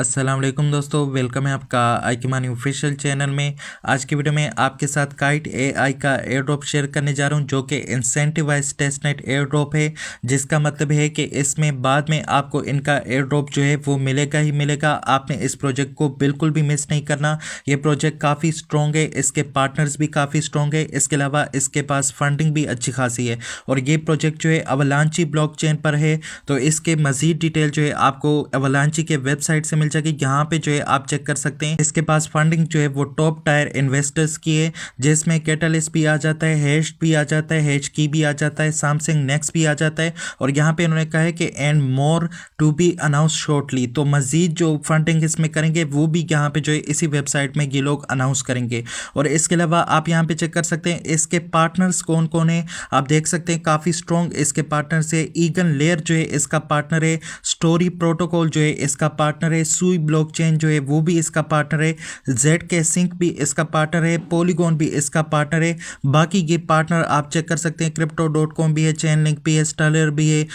अस्सलाम वालेकुम दोस्तों, वेलकम है आपका आईकीमानी ऑफिशियल चैनल में। आज की वीडियो में आपके साथ काइट एआई का एयर ड्रॉप शेयर करने जा रहा हूं, जो कि इंसेंटिवाइज टेस्टनेट एयर ड्रॉप है, जिसका मतलब है कि इसमें बाद में आपको इनका एयर ड्रॉप जो है वो मिलेगा ही मिलेगा। आपने इस प्रोजेक्ट को बिल्कुल भी मिस नहीं करना। ये प्रोजेक्ट काफ़ी स्ट्रॉन्ग है, इसके पार्टनर्स भी काफ़ी स्ट्रॉन्ग है, इसके अलावा इसके पास फंडिंग भी अच्छी खासी है और ये प्रोजेक्ट जो है अवलांची ब्लॉकचेन पर है। तो इसके मज़ीद डिटेल जो है आपको अवलांची के वेबसाइट से मिल जाएगी, यहाँ पे जो है आप चेक कर सकते हैं। इसके पास फंडिंग जो है वो टॉप टायर इन्वेस्टर्स की है, जिसमें कैटलिस्ट भी आ जाता है, हैश भी आ जाता है, हैश की भी आ जाता है, सैमसंग नेक्स्ट भी आ जाता है और यहाँ पे इन्होंने कहा है कि and more to be announce shortly. तो मजीद जो फंडिंग इसमें करेंगे वो भी यहाँ पे जो है इसी वेबसाइट में ये लोग अनाउंस करेंगे। और इसके अलावा आप यहाँ पे चेक कर सकते हैं इसके पार्टनर्स कौन कौन है। आप देख सकते हैं काफ़ी स्ट्रॉन्ग इसके पार्टनर्स है। ईगन लेयर जो है इसका पार्टनर है, स्टोरी प्रोटोकॉल जो है इसका पार्टनर है, सुई ब्लॉकचेन जो है वो भी इसका पार्टनर है, ZK सिंक भी इसका पार्टनर है, पॉलीगॉन भी इसका पार्टनर है। बाकी ये पार्टनर आप चेक कर सकते हैं, crypto.com भी है, चेन लिंक भी है, स्टेलर भी है,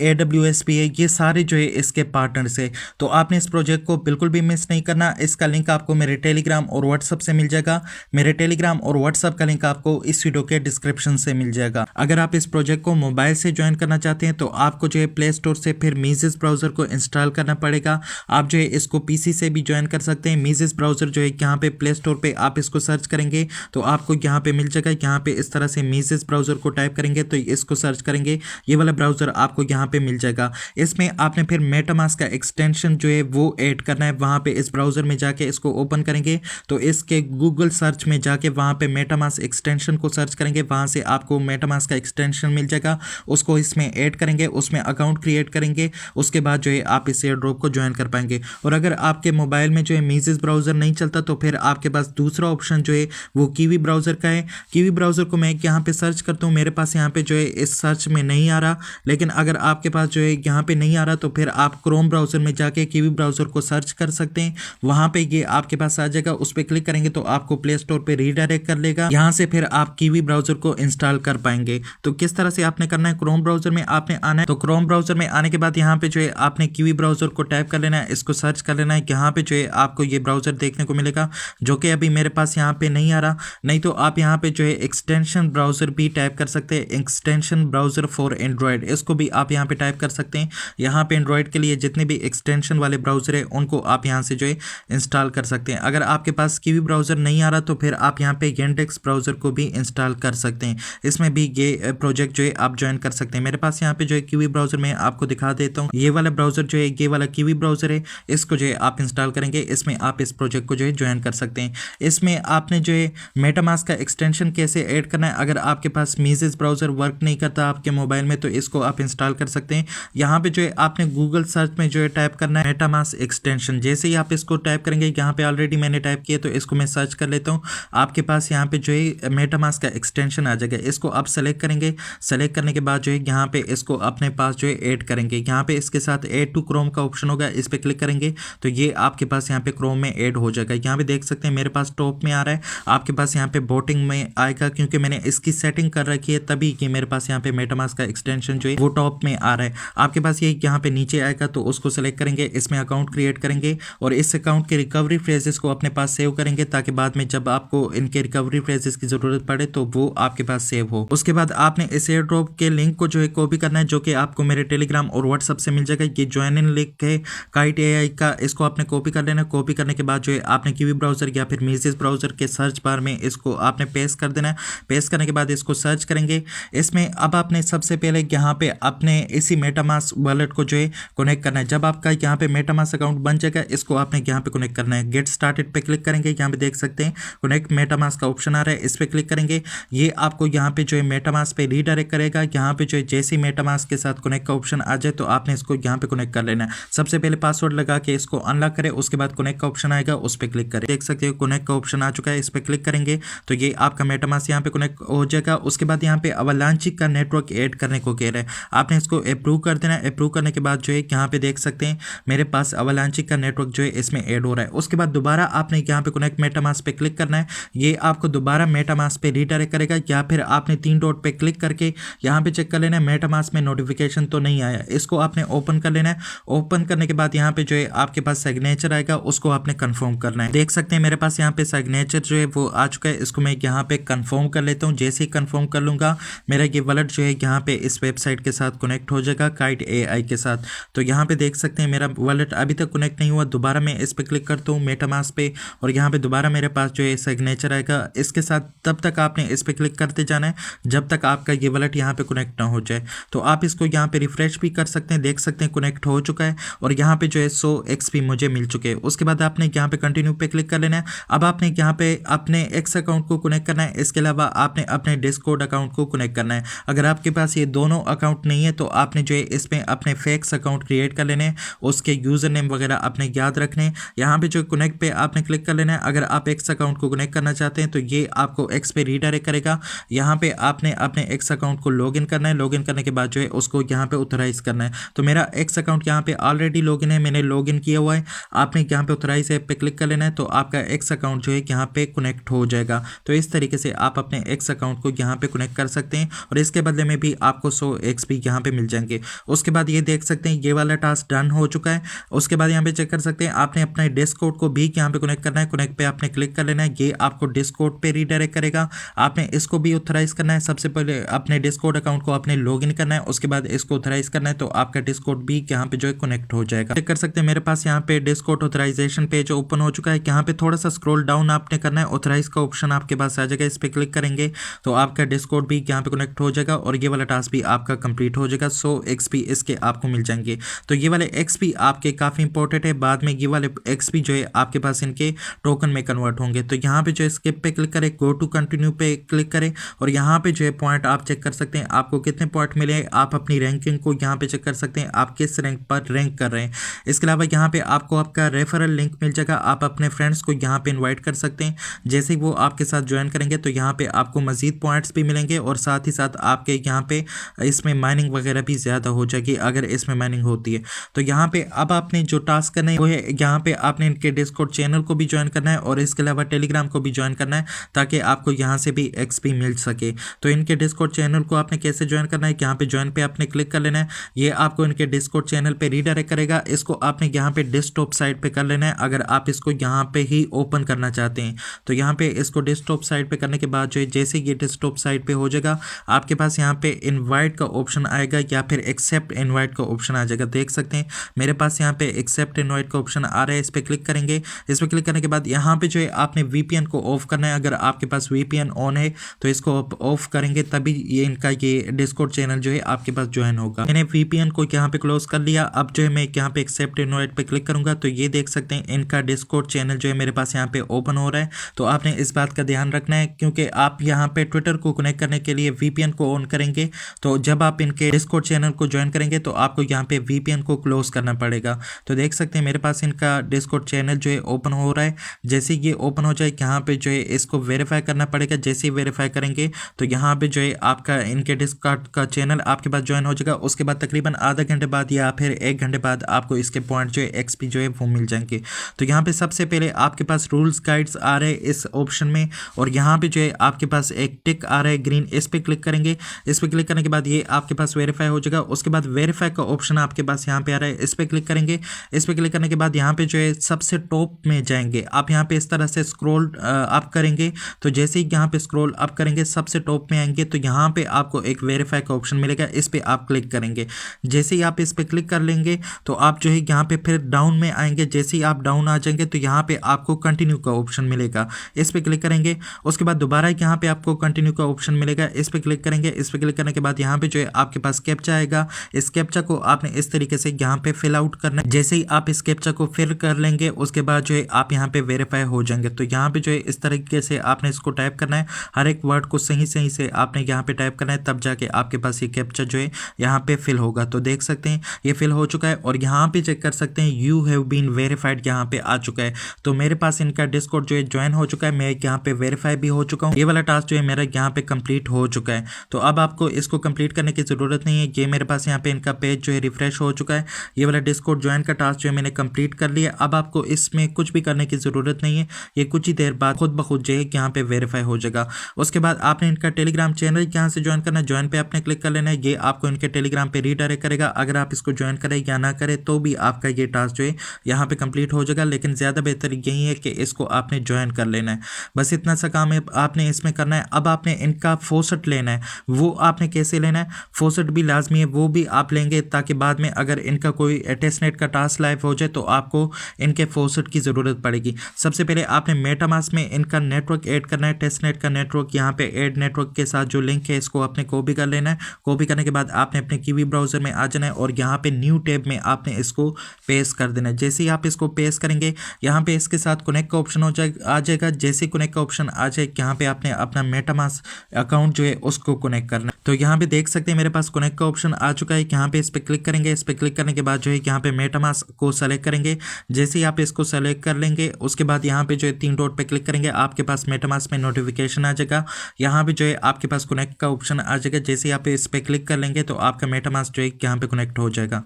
AWS भी है, ये सारे जो है इसके पार्टनर्स है। तो आपने इस प्रोजेक्ट को बिल्कुल भी मिस नहीं करना। इसका लिंक आपको मेरे टेलीग्राम और व्हाट्सअप से मिल जाएगा। मेरे टेलीग्राम और व्हाट्सअप का लिंक आपको इस वीडियो के डिस्क्रिप्शन से मिल जाएगा। अगर आप इस प्रोजेक्ट को मोबाइल से ज्वाइन करना चाहते हैं तो आपको जो है प्ले स्टोर से फिर मीजेस ब्राउजर को इंस्टॉल करना पड़ेगा। आप जो है इसको पीसी से भी ज्वाइन कर सकते हैं। मीजेस ब्राउजर जो है यहाँ पे प्ले स्टोर पे आप इसको सर्च करेंगे तो आपको यहाँ पे मिल जाएगा। यहाँ पे इस तरह से मीजेस ब्राउजर को टाइप करेंगे तो इसको सर्च करेंगे, ये वाला ब्राउजर आपको यहाँ पे मिल जाएगा। इसमें आपने फिर मेटामास्क का एक्सटेंशन जो है वो ऐड करना है। वहाँ पे इस ब्राउजर में जाके इसको ओपन करेंगे तो इसके गूगल सर्च में जाके वहाँ पे मेटामास्क एक्सटेंशन को सर्च करेंगे, वहाँ से आपको मेटामास्क का एक्सटेंशन मिल जाएगा। उसको इसमें ऐड करेंगे, उसमें अकाउंट क्रिएट करेंगे, उसके बाद जो है आप इस एयर ड्रॉप को ज्वाइन कर पाएंगे। और अगर आपके मोबाइल में जो है मीजेस ब्राउजर नहीं चलता तो फिर आपके पास दूसरा ऑप्शन जो है वो कीवी ब्राउजर का है। कीवी ब्राउजर को मैं यहाँ पे सर्च करता हूँ, मेरे पास यहाँ पे जो है इस सर्च में नहीं आ रहा, लेकिन अगर आपके पास जो है यहाँ पे नहीं आ रहा तो फिर आप क्रोम ब्राउजर में जाके कीवी ब्राउजर को सर्च कर सकते हैं। वहाँ पे ये आपके पास आ जाएगा, उस पर क्लिक करेंगे तो आपको प्ले स्टोर पे रीडायरेक्ट कर लेगा। यहाँ से फिर आप कीवी ब्राउजर को इंस्टॉल कर पाएंगे। तो किस तरह से आपने करना है, क्रोम ब्राउजर में आपने आना है। तो क्रोम ब्राउजर में आने के बाद यहाँ पे जो है आपने कीवी ब्राउजर को टाइप कर लेना है, इसको सर्च कर लेना है। यहाँ पे जो है आपको ये ब्राउजर देखने को मिलेगा, जो कि अभी मेरे पास यहाँ पे नहीं आ रहा। नहीं तो आप यहाँ पे जो है एक्सटेंशन ब्राउजर भी टाइप कर सकते हैं, एक्सटेंशन ब्राउजर फॉर एंड्रॉयड, इसको भी आप यहाँ पे टाइप कर सकते हैं। यहाँ पे एंड्रॉयड के लिए जितने भी एक्सटेंशन वाले ब्राउजर है उनको आप यहाँ से जो है इंस्टॉल कर सकते हैं। अगर आपके पास कीवी ब्राउजर नहीं आ रहा तो फिर आप यहाँ पे येंडेक्स ब्राउजर को भी इंस्टॉल कर सकते हैं। इसमें भी ये प्रोजेक्ट जो है आप ज्वाइन कर सकते हैं। मेरे पास यहाँ पे जो है कीवी ब्राउजर में आपको दिखा देता हूँ, ये वाला ब्राउजर जो है ये वाला कीवी ब्राउजर है, इसको जो है आप इंस्टॉल करेंगे, इसमें आप इस प्रोजेक्ट को जो है ज्वाइन कर सकते हैं। इसमें आपने जो है मेटामास्क का एक्सटेंशन कैसे ऐड करना है, अगर आपके पास मीजेस ब्राउजर वर्क नहीं करता आपके मोबाइल में तो इसको आप इंस्टॉल कर सकते हैं। यहाँ पे जो है आपने गूगल सर्च में जो है टाइप करना है मेटामास्क एक्सटेंशन। जैसे ही आप इसको टाइप करेंगे, यहाँ पे ऑलरेडी मैंने टाइप किया तो इसको मैं सर्च कर लेता हूँ, आपके पास यहाँ पे जो है मेटामास्क का एक्सटेंशन आ जाएगा। इसको आप सेलेक्ट करेंगे, सेलेक्ट करने के बाद जो है यहाँ पे इसको अपने पास जो है ऐड करेंगे। यहाँ पे इसके साथ ऐड टू क्रोम का ऑप्शन होगा, इस पर क्लिक करेंगे तो ये आपके पास यहाँ पे क्रोम में ऐड हो जाएगा। यहाँ पे देख सकते हैं मेरे पास टॉप में आ रहा है, आपके पास यहाँ पे बोटिंग में आएगा, क्योंकि मैंने इसकी सेटिंग कर रखी है तभी कि मेरे पास यहाँ पे मेटामास्क का एक्सटेंशन जो है वो टॉप में आ रहा है। आपके पास ये यहाँ पे नीचे आएगा तो उसको सेलेक्ट करेंगे, इसमें अकाउंट क्रिएट करेंगे और इस अकाउंट के रिकवरी फ्रेजेस को अपने पास सेव करेंगे, ताकि बाद में जब आपको इनके रिकवरी फ्रेजेस की जरूरत पड़े तो वो आपके पास सेव हो। उसके बाद आपने इस एयर ड्रॉप के लिंक को जो है कॉपी करना है, जो कि आपको मेरे टेलीग्राम और व्हाट्सअप से मिल जाएगा। ये ज्वाइन इन लिंक है काइट एआई का, इसको आपने कॉपी कर लेना। कॉपी करने के बाद जो है आपने कीवी ब्राउजर या फिर मीजेस ब्राउजर के सर्च बार में इसको आपने पेस्ट कर देना है। पेस्ट करने के बाद इसको सर्च करेंगे। इसमें अब आपने सबसे पहले यहाँ पे अपने इसी मेटामास्क वॉलेट को जो है कनेक्ट करना है। जब आपका यहाँ पे मेटामास्क अकाउंट बन जाएगा, इसको आपने यहाँ पे कनेक्ट करना है। गेट स्टार्टेड पे क्लिक करेंगे, यहाँ पे देख सकते हैं कनेक्ट मेटामास्क का ऑप्शन आ रहा है, इस पे क्लिक करेंगे। ये आपको यहाँ पे जो है मेटामास्क पे रीडायरेक्ट करेगा। यहाँ पे जो है जैसे ही मेटामास्क के साथ कनेक्ट का ऑप्शन आ जाए तो आपने इसको यहाँ पे कनेक्ट कर लेना है। सबसे पहले पासवर्ड लगा के इसको अनलॉक करें, उसके बाद कनेक्ट का ऑप्शन आएगा, उस पर क्लिक करें। देख सकते हो कनेक्ट का ऑप्शन आ चुका है, इस पर क्लिक करेंगे तो ये आपका मेटामास्क यहाँ पे कनेक्ट हो जाएगा। उसके बाद यहाँ पे अवलांची का नेटवर्क ऐड करने को कह रहे हैं, आपने इसको अप्रूव कर देना है। अप्रूव करने के बाद जो है यहाँ पे देख सकते हैं मेरे पास अवलांची का नेटवर्क जो है इसमें ऐड हो रहा है। उसके बाद दोबारा आपने यहाँ पे कनेक्ट मेटामास्क पे क्लिक करना है, ये आपको दोबारा मेटामास्क पे रीडायरेक्ट करेगा, या फिर आपने 3 डॉट पे क्लिक करके यहाँ पे चेक कर लेना है मेटामास्क में नोटिफिकेशन तो नहीं आया, इसको आपने ओपन कर लेना है। ओपन करने के बाद यहाँ पे जो है आपके पास सिग्नेचर आएगा उसको आपने कंफर्म करना है। देख सकते हैं मेरे पास यहाँ पे सिग्नेचर जो है वो आ चुका है, इसको मैं यहाँ पे कंफर्म कर लेता हूँ। जैसे ही कंफर्म कर लूँगा मेरा ये वॉलेट जो है यहाँ पे इस वेबसाइट के साथ कनेक्ट हो जाएगा काइट AI के साथ। तो यहाँ पे देख सकते हैं मेरा वॉलेट अभी तक कनेक्ट नहीं हुआ। दोबारा मैं इस पर क्लिक करता हूँ मेटामास्क पे और यहाँ पे दोबारा मेरे पास जो है सिग्नेचर आएगा। इसके साथ तब तक आपने इस पर क्लिक करते जाना है जब तक आपका ये वॉलेट यहाँ पे कनेक्ट ना हो जाए। तो आप इसको यहाँ पे रिफ्रेश भी कर सकते हैं, देख सकते हैं कनेक्ट हो चुका है और यहाँ पे जो है 100 XP मुझे मिल चुके हैं। उसके बाद आपने यहाँ पे कंटिन्यू पे क्लिक कर लेना है। अब आपने यहाँ पे अपने एक्स अकाउंट को कनेक्ट करना है, इसके अलावा आपने अपने डिस्कॉर्ड अकाउंट को कनेक्ट करना है। अगर आपके पास ये दोनों अकाउंट नहीं है तो आपने जो है इसमें अपने फेक्स अकाउंट क्रिएट कर लेने, उसके यूजर नेम वगैरह आपने याद रखने। यहाँ पे जो कनेक्ट पे आपने क्लिक कर लेना है। अगर आप एक्स अकाउंट को कनेक्ट करना चाहते हैं तो ये आपको एक्स पे रीडायरेक्ट करेगा। यहाँ पे आपने अपने एक्स अकाउंट को लॉगिन करना है, लॉगिन करने के बाद जो है उसको यहाँ पे ऑथराइज करना है। तो मेरा एक्स अकाउंट यहाँ पे ऑलरेडी लॉगिन है, मैंने लॉगिन किया हुआ है। आपने यहाँ पे ऑथराइज ऐप पे क्लिक कर लेना है तो आपका एक्स अकाउंट जो है यहाँ पे कनेक्ट हो जाएगा। तो इस तरीके से आप अपने एक्स अकाउंट को यहाँ पे कनेक्ट कर सकते हैं और इसके बदले में भी आपको 100 XP यहाँ पे मिल जाएंगे। उसके बाद ये देख सकते हैं ये वाला टास्क डन हो चुका है। उसके बाद यहाँ पे चेक कर सकते हैं आपने अपने डिस्कॉर्ड को भी यहाँ पे कनेक्ट करना है। कनेक्ट पे आपने क्लिक कर लेना है, ये आपको डिस्कॉर्ड पे रीडायरेक्ट करेगा। आपने इसको भी ऑथराइज करना है। सबसे पहले अपने डिस्कॉर्ड अकाउंट को आपने लॉगिन करना है, उसके बाद इसको ऑथराइज करना है तो आपका डिस्कॉर्ड भी यहाँ पे जो है कनेक्ट हो जाएगा। चेक कर सकते हैं मेरे पास यहाँ पे डिस्कॉर्ड ऑथराइजेशन पेज ओपन हो चुका है। यहाँ पे थोड़ा सा स्क्रॉल डाउन आपने करना है, ऑथराइज का ऑप्शन आपके पास आ जाएगा। इस पे क्लिक करेंगे तो आपका डिस्कॉर्ड भी यहाँ पे कनेक्ट हो जाएगा और ये वाला टास्क भी आपका कंप्लीट हो जाएगा। 100 XP इसके आपको मिल जाएंगे। तो ये वाले XP आपके काफ़ी इंपॉर्टेंट है, बाद में ये वाले XP जो है आपके पास इनके टोकन में कन्वर्ट होंगे। तो यहाँ पे जो है स्किप पे क्लिक करें, गो टू कंटिन्यू पे क्लिक करें और यहाँ पे जो है पॉइंट आप चेक कर सकते हैं आपको कितने पॉइंट मिले। आप अपनी रैंकिंग को यहाँ पे चेक कर सकते हैं आप किस रैंक पर रैंक कर रहे हैं। इसके अलावा यहाँ पे आपको आपका रेफरल लिंक मिल जाएगा, आप अपने फ्रेंड्स को यहाँ पे इन्वाइट कर सकते हैं। जैसे ही वो आपके साथ ज्वाइन करेंगे तो यहाँ पे आपको मजीद पॉइंट्स भी मिलेंगे और साथ ही साथ आपके यहाँ पे इसमें माइनिंग वगैरह भी ज़्यादा हो जाएगी अगर इसमें माइनिंग होती है। तो यहाँ पे अब आपने जो टास्क करना है वो है यहाँ पे आपने इनके डिस्कॉर्ड चैनल को भी ज्वाइन करना है और इसके अलावा टेलीग्राम को भी ज्वाइन करना है ताकि आपको यहाँ से भी XP मिल सके। तो इनके डिस्कॉर्ड चैनल को आपने कैसे ज्वाइन करना है, यहाँ पे ज्वाइन पे आपने क्लिक कर लेना है। ये आपको इनके डिस्कॉर्ड चैनल पे रीडायरेक्ट करेगा। इसको आपने यहाँ पे डेस्कटॉप साइट पे कर लेना है अगर आप इसको यहाँ पे ही ओपन करना चाहते हैं। तो यहाँ पे इसको डेस्कटॉप साइट पे करने के बाद जो है जैसे ये डेस्कटॉप साइट पे हो जाएगा आपके पास यहाँ पे इनवाइट का ऑप्शन आएगा या फिर एक्सेप्ट इनवाइट का ऑप्शन आ जाएगा। देख सकते हैं मेरे पास यहाँ पे एक्सेप्ट इनवाइट का ऑप्शन आ रहा है, इस पर क्लिक करेंगे। इस पर क्लिक करने के बाद यहाँ पे जो है आपने VPN को ऑफ करना है। अगर आपके पास VPN ऑन है तो इसको आप ऑफ करेंगे तभी ये इनका ये डिस्कॉर्ड चैनल जो है आपके पास ज्वाइन होगा। मैंने VPN को यहाँ पे क्लोज कर लिया। अब जो है मैं यहाँ पे एक्सेप्ट इनवाइट पे क्लिक करूंगा तो ये देख सकते हैं इनका डिस्कॉर्ड चैनल जो है मेरे पास यहाँ पे ओपन हो रहा है। तो आपने इस बात का ध्यान रखना है क्योंकि आप यहाँ पे ट्विटर को कनेक्ट करने के लिए VPN को ऑन करेंगे तो जब आप इनके डिस्कॉर्ड चैनल को ज्वाइन करेंगे तो आपको यहाँ पे VPN को क्लोज करना पड़ेगा। तो देख सकते हैं मेरे पास इनका डिस्कॉर्ड चैनल जो है ओपन हो रहा है। जैसे ये ओपन हो जाए यहाँ पे जो है इसको वेरीफाई करना पड़ेगा। जैसे ही वेरीफाई करेंगे तो यहाँ पे जो है आपका इनके डिस्कॉर्ड का चैनल आपके पास ज्वाइन हो जाएगा। उसके बाद तकरीबन आधा घंटे बाद या फिर 1 घंटे बाद आपको इसके पॉइंट जो है XP जो है वो मिल जाएंगे। तो यहाँ पे सबसे पहले आपके पास रूल्स गाइड्स आ रहे हैं इस ऑप्शन में और यहाँ पे जो है आपके पास एक टिक आ रहा है ग्रीन, इस पर क्लिक करेंगे। इस पर क्लिक करने के बाद ये आपके पास वेरीफाई हो जाएगा। उसके बाद वेरीफाई का ऑप्शन आपके पास यहाँ पे आ रहा है, इस पर क्लिक करेंगे। इस पर क्लिक करने के बाद यहाँ पे जो है सबसे टॉप में जाएंगे आप। यहाँ पे इस तरह से स्क्रॉल अप करेंगे तो जैसे ही यहाँ पे स्क्रॉल अप करेंगे सबसे टॉप में आएंगे तो यहाँ पे आपको एक वेरीफाई का ऑप्शन मिलेगा, इस पे आप क्लिक करेंगे। जैसे ही आप इस पे क्लिक कर लेंगे तो आप जो है यहाँ पे फिर डाउन में आएंगे। जैसे ही आप डाउन आ जाएंगे तो यहाँ पे आपको कंटिन्यू का ऑप्शन मिलेगा, इस पे क्लिक करेंगे। उसके बाद दोबारा यहाँ पे आपको कंटिन्यू का ऑप्शन मिलेगा, इस पे क्लिक करेंगे। इस पे क्लिक करने के बाद यहाँ पे जो है आपके पास कैप्चा आएगा। इस कैप्चा को आपने इस तरीके से यहाँ पे फिल आउट करना है। जैसे ही आप इस कैप्चा को फिल कर लेंगे उसके बाद जो है आप यहाँ पे वेरीफाई हो जाएंगे। तो यहाँ पे जो है इस तरीके से आपने इसको टाइप करना है, हर एक वर्ड को सही सही से आपने यहाँ पे टाइप करना है, तब जाके आपके पास ये कैप्चा जो है यहाँ पे फिल होगा। तो देख सकते हैं ये फिल हो चुका है और यहाँ पे चेक कर सकते हैं यू हैव बीन वेरीफाइड यहाँ पे आ चुका है। तो मेरे पास इनका डिस्कॉर्ड जो है ज्वाइन हो चुका है, मैं यहाँ पे वेरीफाई भी हो चुका हूँ। ये वाला टास्क जो है मेरा यहाँ पे कंप्लीट हो चुका है। तो अब आपको इसको कंप्लीट करने की जरूरत नहीं है। ये मेरे पास यहाँ पे इनका पेज जो है रिफ्रेश हो चुका है। ये वाला डिस्कॉर्ड ज्वाइन का टास्क जो है मैंने कंप्लीट कर लिया। अब आपको इसमें कुछ भी करने की जरूरत नहीं है, ये कुछ ही देर बाद खुद ब खुद जो है यहाँ पे वेरीफाई हो जाएगा। उसके बाद आपने इनका टेलीग्राम चैनल यहाँ से ज्वाइन करना है, ज्वाइन पे आपने क्लिक कर लेना है। ये आपको इनके टेलीग्राम पे रीडायरेक्ट करेगा। अगर आप इसको ज्वाइन करें या ना करें तो भी आपका ये टास्क जो है यहाँ पे कंप्लीट हो जाएगा। लेकिन ज़्यादा बेहतर यही है कि इसको आपने ज्वाइन कर लेना है। बस इतना सा काम है आपने इसमें करना है। अब आपने इनका फोसट लेना है, वो आपने कैसे लेना है, फोसट भी लाजमी है, वो भी आप लेंगे ताकि बाद में अगर इनका कोई टेस्टनेट का टास्क लाइव हो जाए तो आपको इनके फोसट की ज़रूरत पड़ेगी। सबसे पहले आपने मेटामास्क में इनका नेटवर्क ऐड करना है, टेस्टनेट का नेटवर्क। यहाँ पे ऐड नेटवर्क के साथ जो लिंक है इसको आपने कॉपी कर लेना है। कॉपी करने के बाद आपने अपने कीवी ब्राउज़र में आ जाना है और यहाँ पे न्यू टैब में आपने इसको पेस्ट कर देना है। जैसे ही आप इसको पेस्ट करेंगे यहाँ पे इसके साथ कनेक्ट का ऑप्शन आ जाएगा। जैसे कनेक्ट का ऑप्शन आ जाए यहाँ पे आपने अपना मेटामास्क अकाउंट जो है उसको कनेक्ट करना है। तो यहाँ पे देख सकते हैं मेरे पास कनेक्ट का ऑप्शन आ चुका है। यहाँ पे इस पर क्लिक करेंगे। इस पर क्लिक करने के बाद जो है यहाँ पे मेटामास्क को सेलेक्ट करेंगे। जैसे ही आप इसको सेलेक्ट कर लेंगे उसके बाद यहाँ पे जो है 3 डॉट पे क्लिक करेंगे, आपके पास मेटामास्क में नोटिफिकेशन आ जाएगा। यहाँ पे जो है आपके पास कनेक्ट का ऑप्शन आ जाएगा। जैसे ही आप इस पर क्लिक कर लेंगे तो आपका मेटामास्क जो है यहाँ पे कनेक्ट हो जाएगा।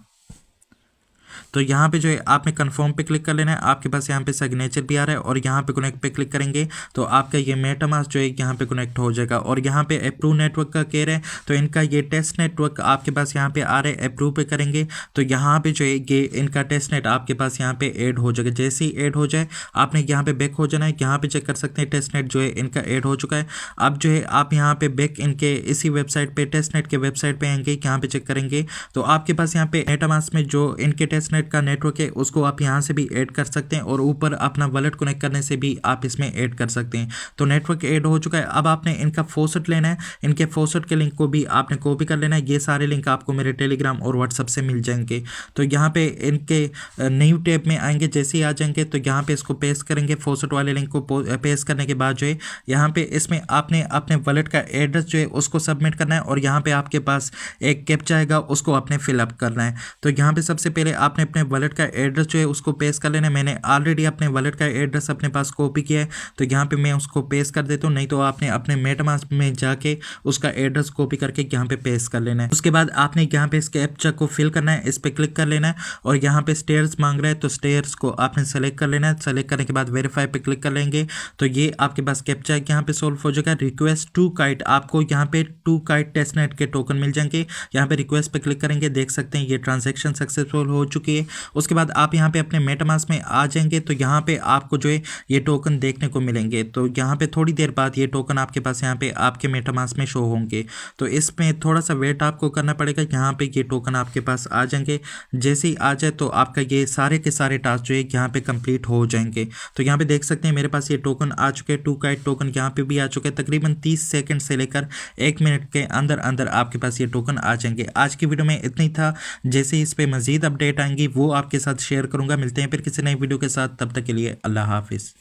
तो यहाँ पे जो है आपने कंफर्म पे क्लिक कर लेना है। आपके पास यहाँ पे सिग्नेचर भी आ रहा है और यहाँ पे कनेक्ट पे क्लिक करेंगे तो आपका ये मेटामास्क जो है यहाँ पे कनेक्ट हो जाएगा। और यहाँ पे अप्रूव नेटवर्क का कह रहे हैं तो इनका ये टेस्ट नेटवर्क आपके पास यहाँ पे आ रहा है। अप्रूव पे करेंगे तो यहाँ पे जो है ये इनका टेस्ट नेट आपके पास यहाँ पे ऐड हो जाएगा। जैसे ही ऐड हो जाए आपने यहाँ पे बैक हो जाना है। यहाँ पे चेक कर सकते हैं टेस्ट नेट जो है इनका ऐड हो चुका है। अब जो है आप यहाँ पे बैक इनके इसी वेबसाइट पे टेस्ट नेट के वेबसाइट पे आएंगे, यहाँ पे चेक करेंगे तो आपके पास यहाँ पे मेटामास्क में जो इनके टेस्ट नेट का नेटवर्क है उसको आप यहाँ से भी ऐड कर सकते हैं और ऊपर अपना वॉलेट कनेक्ट करने से भी आप इसमें ऐड कर सकते हैं। तो नेटवर्क ऐड हो चुका है। अब आपने इनका फोसट लेना है। इनके फोसट के लिंक को भी आपने कॉपी कर लेना है। ये सारे लिंक आपको मेरे टेलीग्राम और व्हाट्सएप से मिल जाएंगे। तो यहाँ पे इनके न्यू टैब में आएंगे। जैसे ही आ जाएंगे तो यहाँ पे इसको पेस्ट करेंगे। फोसट वाले लिंक को पेस्ट करने के बाद जो है यहाँ पे इसमें आपने अपने वॉलेट का एड्रेस जो है उसको सबमिट करना है और यहाँ पे आपके पास एक कैप्चा आएगा, उसको आपने फिलअप करना है। तो यहाँ पे सबसे पहले आपने अपने वॉलेट का एड्रेस जो है उसको पेस्ट कर लेना है। मैंने ऑलरेडी अपने वॉलेट का एड्रेस अपने पास कॉपी किया है तो यहाँ पे मैं उसको पेस्ट कर देता हूँ, नहीं तो आपने अपने मेटामास्क में जाके उसका एड्रेस कॉपी करके यहाँ पे पेस्ट कर लेना है। उसके बाद आपने यहाँ पे इस कैप्चा को फिल करना है, इस पर क्लिक कर लेना है और यहाँ पे स्टेयर्स मांग रहा है तो स्टेयर्स को आपने सेलेक्ट कर लेना है। सेलेक्ट करने के बाद वेरीफाई पे क्लिक कर लेंगे तो ये आपके पास कैप्चा यहाँ पे सोल्व हो जाएगा। रिक्वेस्ट टू काइट, आपको यहाँ पे 2 काइट टेस्टनेट के टोकन मिल जाएंगे। यहाँ पे रिक्वेस्ट पे क्लिक करेंगे, देख सकते हैं ये ट्रांजेक्शन सक्सेसफुल हो चुकी है। उसके बाद आप यहाँ पे अपने मेटामास्क में आ जाएंगे तो यहाँ पे आपको जो है ये टोकन देखने को मिलेंगे। तो यहाँ पे थोड़ी देर बाद ये टोकन आपके पास यहाँ पे आपके मेटामास्क में शो होंगे। तो इसमें थोड़ा सा वेट आपको करना पड़ेगा। यहाँ पे ये टोकन आपके पास आ जाएंगे। जैसे ही आ जाए तो आपका ये सारे के सारे टास्क जो है यहाँ पे कंप्लीट हो जाएंगे। तो यहाँ पे देख सकते हैं मेरे पास ये टोकन आ चुके हैं। 2 काइट टोकन यहाँ पे भी आ चुके हैं। तकरीबन 30 सेकंड से लेकर 1 मिनट के अंदर अंदर आपके पास ये टोकन आ जाएंगे। आज की वीडियो में इतना ही था। जैसे इस पे मजीद अपडेट आएंगी वो आपके साथ शेयर करूंगा। मिलते हैं फिर किसी नई वीडियो के साथ, तब तक के लिए अल्लाह हाफिज़।